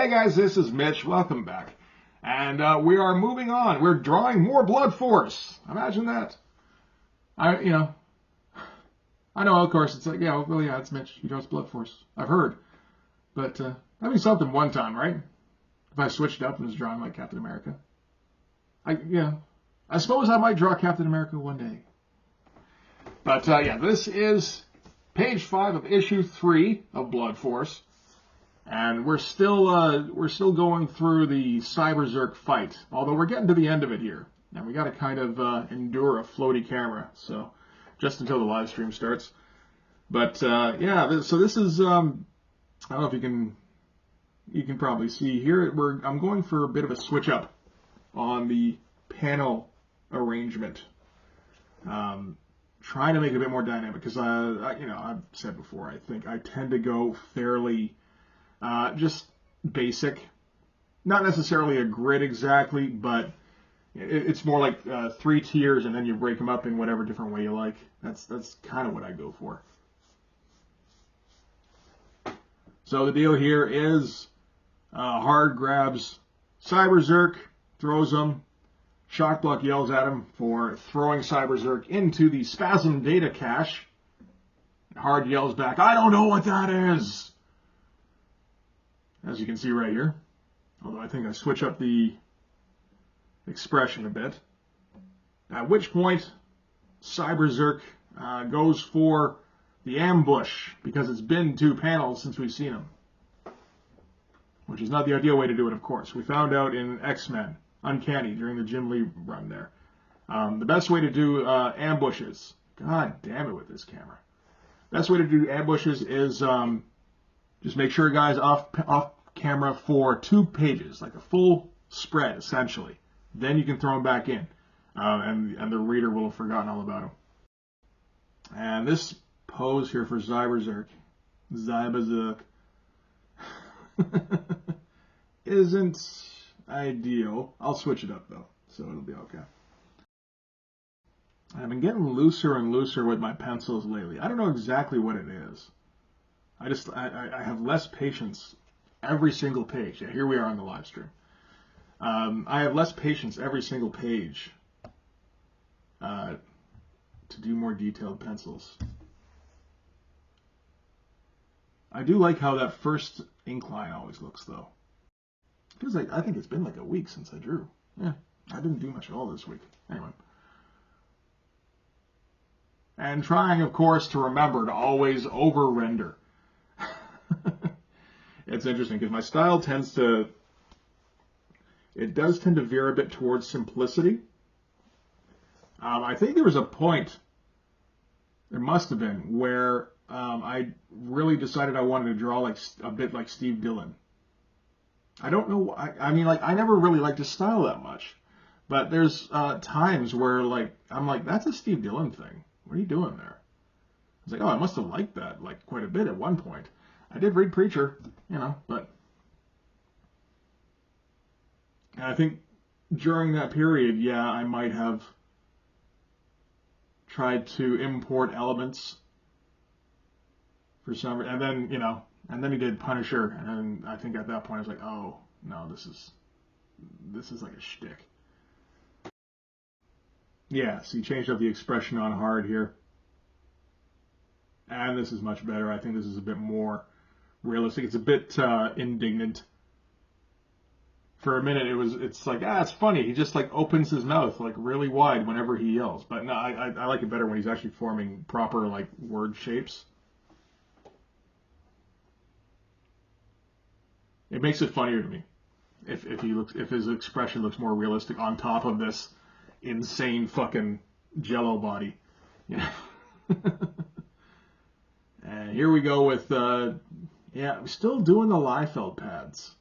Hey guys, this is Mitch. Welcome back. And we are moving on. We're drawing more Blood Force. Imagine that. I know, of course, it's like, yeah, well, yeah, it's Mitch. He draws Blood Force. I've heard. But that'd be something one time, right? If I switched up and was drawing like Captain America. I suppose I might draw Captain America one day. But yeah, this is page 5 of issue 3 of Blood Force. And we're still going through the Cyberzerk fight, although we're getting to the end of it here, and we got to kind of endure a floaty camera, so just until the live stream starts. But yeah, so this is I don't know if you can probably see here. I'm going for a bit of a switch up on the panel arrangement, trying to make it a bit more dynamic because I've said before, I think I tend to go fairly. Just basic, not necessarily a grid exactly, but it's more like 3 tiers, and then you break them up in whatever different way you like. That's kind of what I go for. So the deal here is Hard grabs Cyberzerk, throws him. Shockblock yells at him for throwing Cyberzerk into the Spasm data cache. Hard yells back, "I don't know what that is!" As you can see right here, although I think I switch up the expression a bit. At which point, Cyberzerk goes for the ambush, because it's been 2 panels since we've seen him. Which is not the ideal way to do it, of course. We found out in X-Men, Uncanny, during the Jim Lee run there. The best way to do ambushes, god damn it with this camera. Best way to do ambushes is just make sure a guy's off camera for 2 pages, like a full spread, essentially. Then you can throw him back in, and the reader will have forgotten all about him. And this pose here for Cyberzerk isn't ideal. I'll switch it up, though, so it'll be okay. I've been getting looser and looser with my pencils lately. I don't know exactly what it is. I have less patience every single page. Yeah, here we are on the live stream. I have less patience every single page to do more detailed pencils. I do like how that first ink line always looks, though. Feels like I think it's been like a week since I drew. Yeah, I didn't do much at all this week. Anyway. And trying, of course, to remember to always over-render. It's interesting because my style does tend to veer a bit towards simplicity. I think there was a point, there must have been, where I really decided I wanted to draw like a bit like Steve Dillon. I don't know. I mean, like, I never really liked his style that much, but there's times where like I'm like, that's a Steve Dillon thing. What are you doing there? It's like, oh, I must have liked that like quite a bit at one point. I did read Preacher, but and I think during that period, yeah, I might have tried to import elements for some, and then he did Punisher, and I think at that point I was like, oh no, this is like a shtick. Yeah, so you changed up the expression on Hard here, and this is much better. I think this is a bit more realistic. It's a bit indignant. For a minute, it's like, it's funny. He just like opens his mouth like really wide whenever he yells. But no, I like it better when he's actually forming proper like word shapes. It makes it funnier to me if his expression looks more realistic on top of this insane fucking Jello body. Yeah. And here we go with I'm still doing the Liefeld pads.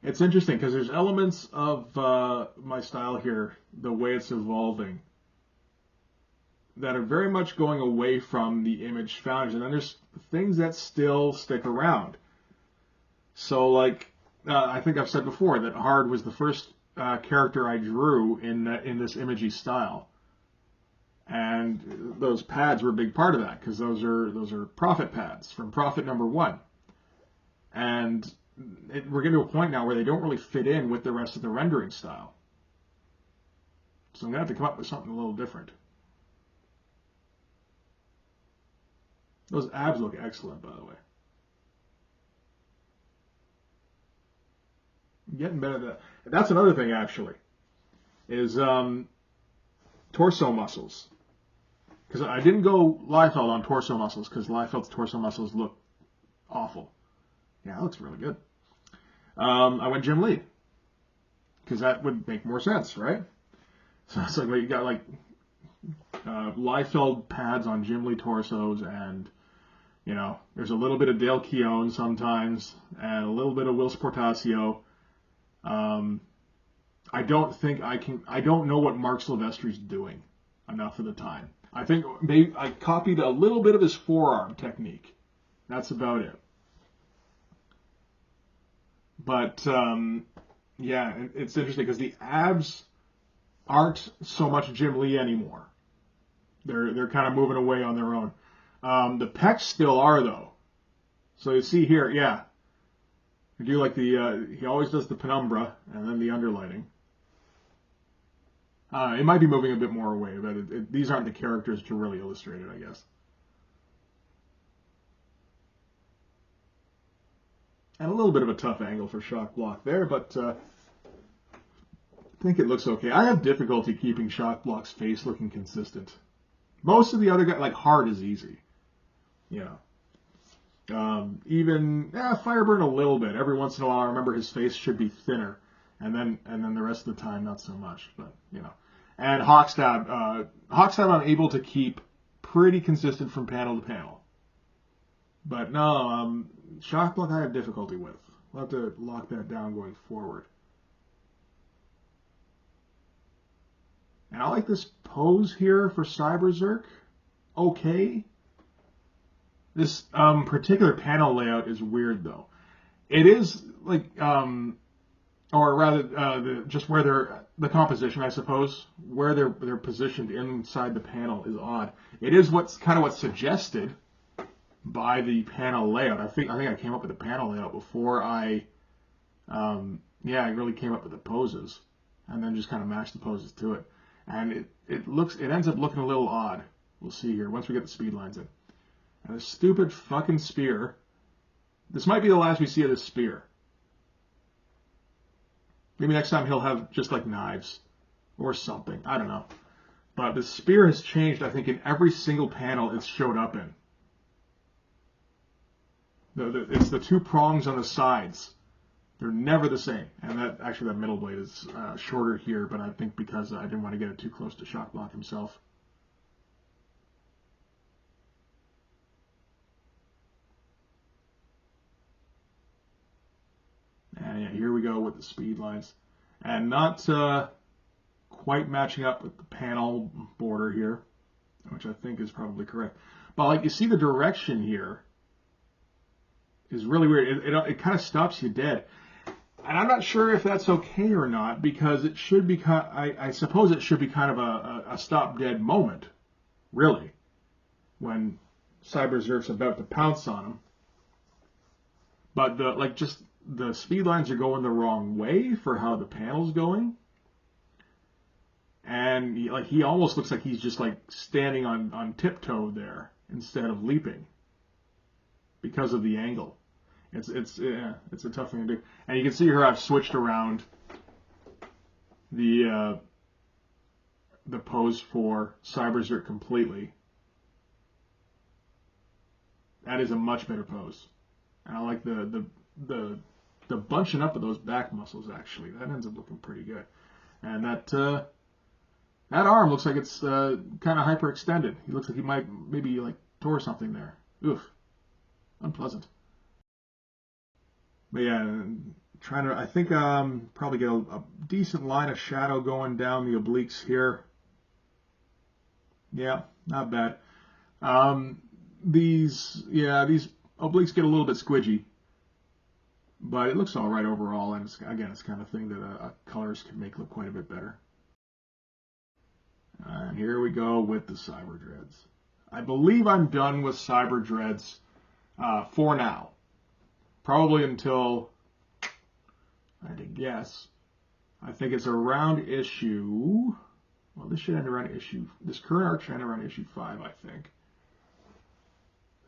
It's interesting because there's elements of my style here, the way it's evolving, that are very much going away from the Image founders, and then there's things that still stick around. So, like, I think I've said before that Hard was the first character I drew in this Imagey style, and those pads were a big part of that because those are Prophet pads from Prophet #1, and we're getting to a point now where they don't really fit in with the rest of the rendering style. So I'm going to have to come up with something a little different. Those abs look excellent, by the way. I'm getting better at that. That's another thing, actually, is torso muscles. Because I didn't go Liefeld on torso muscles, because Liefeld's torso muscles look awful. Yeah, that looks really good. I went Jim Lee, because that would make more sense, right? So it's like, well, you got like Liefeld pads on Jim Lee torsos, and you know, there's a little bit of Dale Keown sometimes, and a little bit of Will Sportasio. I don't think I can. I don't know what Mark Silvestri's doing enough of the time. I think maybe I copied a little bit of his forearm technique. That's about it. But yeah, it's interesting because the abs aren't so much Jim Lee anymore. They're kind of moving away on their own. The pecs still are though. So you see here, yeah, you do like the he always does the penumbra and then the underlighting. It might be moving a bit more away, but these aren't the characters to really illustrate it, I guess. And a little bit of a tough angle for shock block there, but I think it looks okay. I have difficulty keeping shock block's face looking consistent. Most of the other guys, like Hard is easy, you know. Even Fireburn a little bit. Every once in a while, I remember his face should be thinner, and then the rest of the time not so much. But you know, and Hawkstab, I'm able to keep pretty consistent from panel to panel. But no, shock block I have difficulty with. We'll have to lock that down going forward. And I like this pose here for Cyberzerk. Okay. This particular panel layout is weird, though. It is like, or rather, just where they're, the composition, I suppose, where they're positioned inside the panel is odd. It is what's suggested by the panel layout. I think I came up with the panel layout before I really came up with the poses, and then just kind of matched the poses to it. And it ends up looking a little odd. We'll see here once we get the speed lines in. And a stupid fucking spear. This might be the last we see of this spear. Maybe next time he'll have just like knives or something. I don't know. But the spear has changed, I think, in every single panel it's showed up in. It's the two prongs on the sides. They're never the same. And that middle blade is shorter here, but I think because I didn't want to get it too close to shock block himself. And yeah, here we go with the speed lines. And not quite matching up with the panel border here, which I think is probably correct. But like you see the direction here is really weird. It kind of stops you dead. And I'm not sure if that's okay or not, because it should be I suppose it should be kind of a stop dead moment, really, when Cyberzerk's about to pounce on him. But the speed lines are going the wrong way for how the panel's going. And he almost looks like he's just like standing on tiptoe there instead of leaping because of the angle. It's a tough thing to do. And you can see here I've switched around the pose for Cyberzerk completely. That is a much better pose. And I like the bunching up of those back muscles, actually. That ends up looking pretty good. And that arm looks like it's kind of hyperextended. He looks like he might maybe like tore something there. Oof. Unpleasant. But yeah, I think probably get a decent line of shadow going down the obliques here. Yeah, not bad. These obliques get a little bit squidgy, but it looks all right overall. And it's kind of thing that colors can make look quite a bit better. And here we go with the Cyber Dreads. I believe I'm done with Cyber Dreads for now. Probably until I had to guess. I think it's around issue. Well, this should end around issue. This current arc should end around issue 5, I think.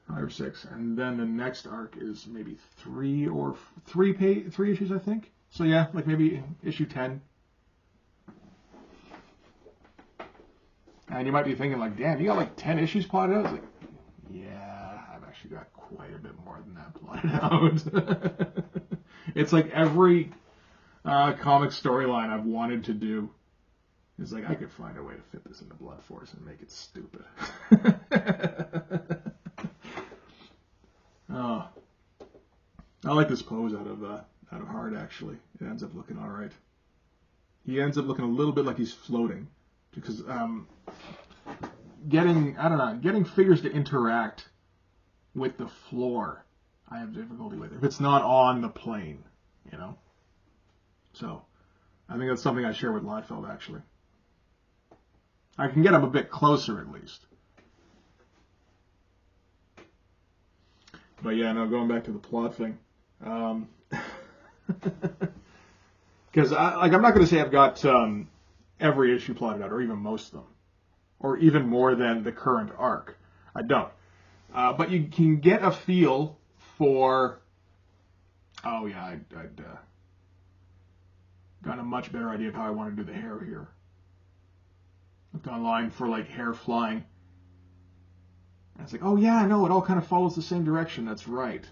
5 or 6, and then the next arc is maybe three issues, I think. So yeah, like maybe issue 10. And you might be thinking like, damn, you got like 10 issues plotted out? I was like, yeah, I've actually got quite a bit more than that plotted out. It's like every comic storyline I've wanted to do is like, I could find a way to fit this into Blood Force and make it stupid. Oh, I like this pose out of Hard, actually. It ends up looking all right. He ends up looking a little bit like he's floating, because getting figures to interact with the floor, I have difficulty with if it's not on the plane, you know. So I think that's something I share with Liefeld, actually. I can get him a bit closer at least. But yeah, no, going back to the plot thing. Because I'm not going to say I've got every issue plotted out, or even most of them, or even more than the current arc. I don't. But you can get a feel for. Oh yeah, I'd got a much better idea of how I want to do the hair here. Looked online for like hair flying. And it's like, oh yeah, no, it all kind of follows the same direction. That's right.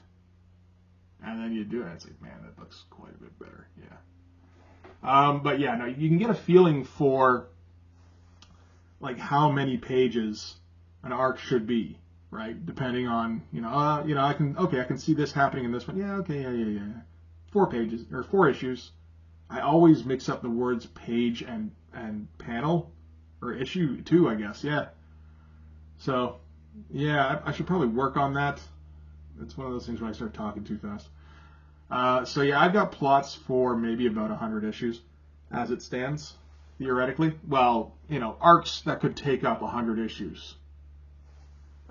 And then you do it. It's like, man, that looks quite a bit better. Yeah. But yeah, no, you can get a feeling for like how many pages an arc should be, right? Depending on, I can see this happening in this one. Yeah, okay, yeah. 4 pages or 4 issues. I always mix up the words page and panel, or issue 2, I guess. Yeah. So. Yeah, I should probably work on that. It's one of those things where I start talking too fast. So yeah, I've got plots for maybe about 100 issues as it stands, theoretically. Well, arcs that could take up 100 issues.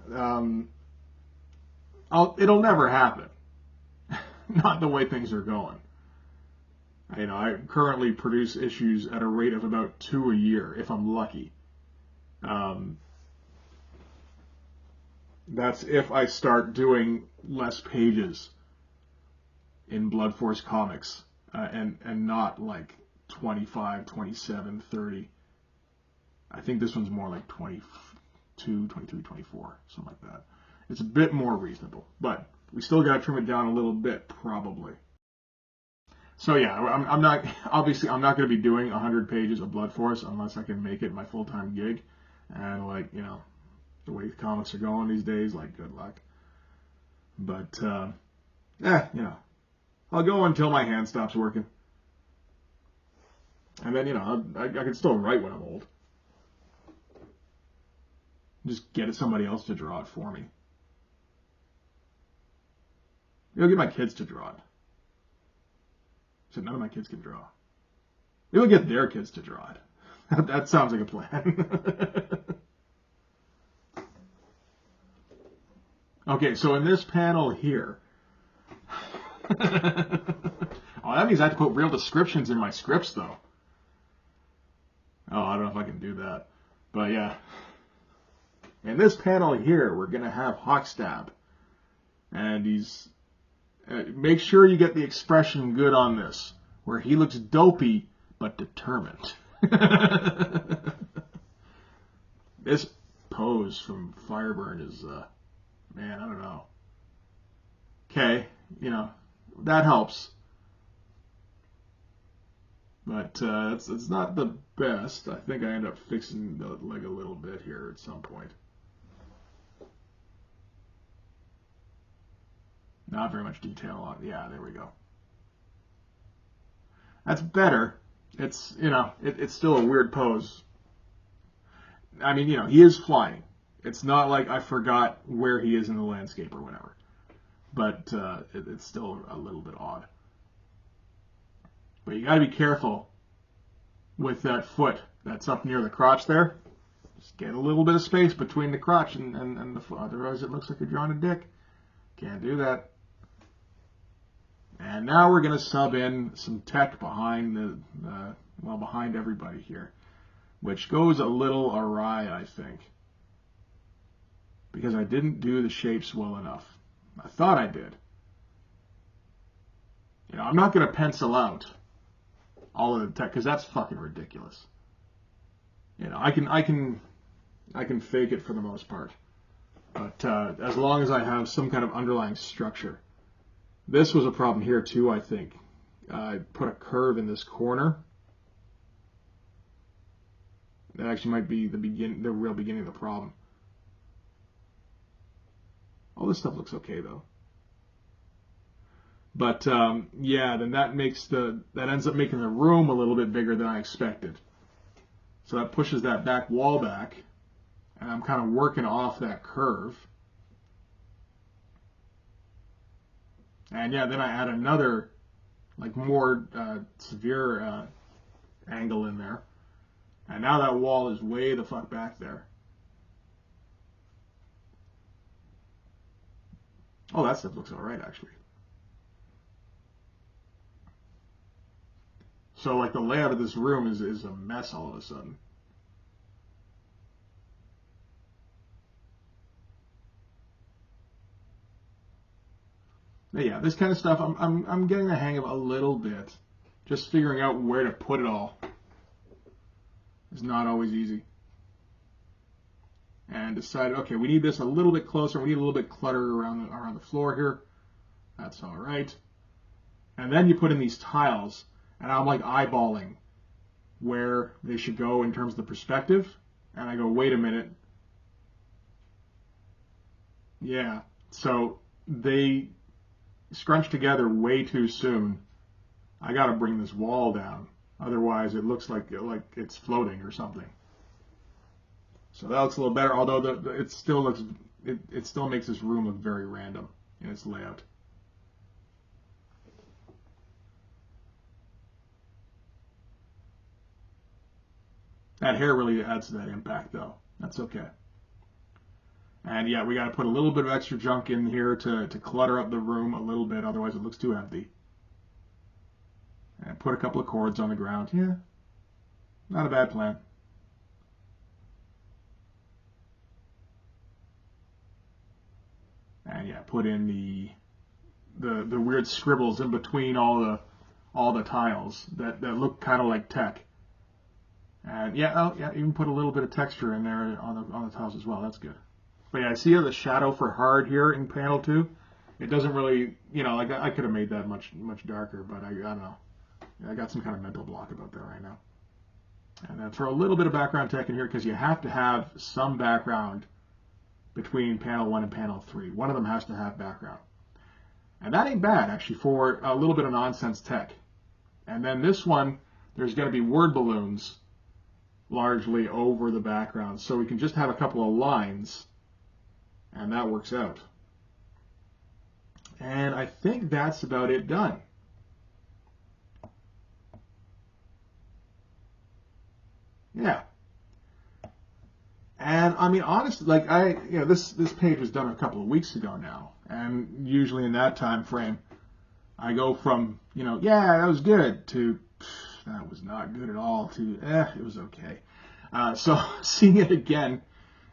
It'll never happen. Not the way things are going. I currently produce issues at a rate of about 2 a year, if I'm lucky. That's if I start doing less pages in Blood Force comics, and not like 25, 27, 30. I think this one's more like 22, 23, 24, something like that. It's a bit more reasonable, but we still got to trim it down a little bit, probably. So yeah, I'm not going to be doing 100 pages of Blood Force unless I can make it my full-time gig, and the way comics are going these days, like, good luck. But, I'll go until my hand stops working. And then, I can still write when I'm old. Just get somebody else to draw it for me. I'll get my kids to draw it. So none of my kids can draw. They'll get their kids to draw it. That sounds like a plan. Okay, so in this panel here, oh, that means I have to put real descriptions in my scripts, though. Oh, I don't know if I can do that. But yeah. In this panel here, we're going to have Hawkstab. And he's... make sure you get the expression good on this, where he looks dopey, but determined. This pose from Fireburn is... man, I don't know. Okay, that helps. But it's not the best. I think I end up fixing the leg a little bit here at some point. Not very much detail on. Yeah, there we go. That's better. It's, it's still a weird pose. I mean, he is flying. It's not like I forgot where he is in the landscape or whatever. But it's still a little bit odd. But you got to be careful with that foot that's up near the crotch there. Just get a little bit of space between the crotch and the foot. Otherwise it looks like you're drawing a dick. Can't do that. And now we're going to sub in some tech behind behind everybody here, which goes a little awry, I think, because I didn't do the shapes well enough. I thought I did. You know, I'm not going to pencil out all of the tech because that's fucking ridiculous. You know, I can fake it for the most part, but as long as I have some kind of underlying structure. This was a problem here too, I think. I put a curve in this corner. That actually might be the real beginning of the problem. All this stuff looks okay though. But yeah, then that ends up making the room a little bit bigger than I expected. So that pushes that back wall back, and I'm kind of working off that curve. And yeah, then I add another, like, more severe angle in there. And now that wall is way the fuck back there. Oh, that stuff looks alright, actually. So, like, the layout of this room is a mess all of a sudden. But yeah, this kind of stuff I'm getting the hang of a little bit. Just figuring out where to put it all is not always easy. And decided, okay, we need this a little bit closer. We need a little bit clutter around the floor here. That's all right. And then you put in these tiles, and I'm like eyeballing where they should go in terms of the perspective. And I go, wait a minute. Yeah, so they scrunched together way too soon. I got to bring this wall down. Otherwise, it looks like it's floating or something. So that looks a little better, although it still makes this room look very random in its layout. That hair really adds to that impact, though. That's okay. And yeah, we got to put a little bit of extra junk in here to clutter up the room a little bit, otherwise it looks too empty. And put a couple of cords on the ground. Yeah, not a bad plan. And yeah, put in the weird scribbles in between all the tiles that look kind of like tech. And yeah, oh yeah, even put a little bit of texture in there on the tiles as well. That's good. But yeah, I see the shadow for hard here in panel 2. It doesn't really, you know, like I could have made that much darker, but I don't know. I got some kind of mental block about that right now. And then throw a little bit of background tech in here because you have to have some background between panel 1 and panel 3. One of them has to have background. And that ain't bad, actually, for a little bit of nonsense tech. And then this one, there's going to be word balloons largely over the background. So we can just have a couple of lines, and that works out. And I think that's about it done. Yeah. And I mean, honestly, like this page was done a couple of weeks ago now, and usually in that time frame, I go from, you know, yeah, that was good, to that was not good at all, to it was okay. So seeing it again,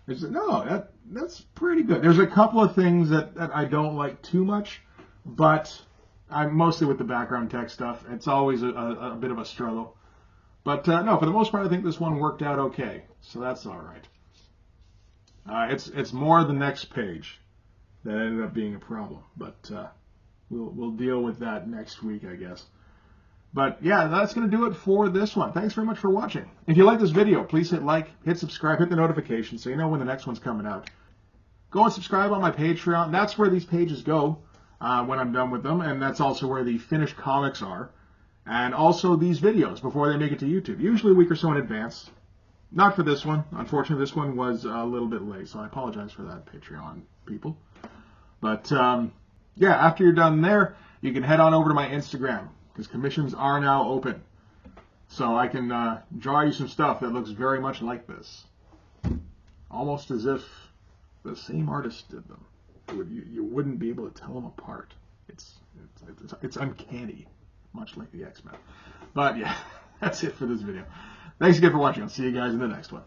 it's no, that's pretty good. There's a couple of things that I don't like too much, but I'm mostly with the background tech stuff. It's always a bit of a struggle. But no, for the most part, I think this one worked out okay. So that's all right. It's more the next page that ended up being a problem, but we'll deal with that next week, I guess. But yeah, that's going to do it for this one. Thanks very much for watching. If you like this video, please hit like, hit subscribe, hit the notification so you know when the next one's coming out. Go and subscribe on my Patreon. That's where these pages go when I'm done with them, and that's also where the finished comics are. And also these videos before they make it to YouTube, usually a week or so in advance. Not for this one. Unfortunately, this one was a little bit late, so I apologize for that, Patreon people. But yeah, after you're done there, you can head on over to my Instagram, because commissions are now open. So I can draw you some stuff that looks very much like this. Almost as if the same artist did them. You wouldn't be able to tell them apart. It's uncanny, much like the X-Men. But yeah, that's it for this video. Thanks again for watching. I'll see you guys in the next one.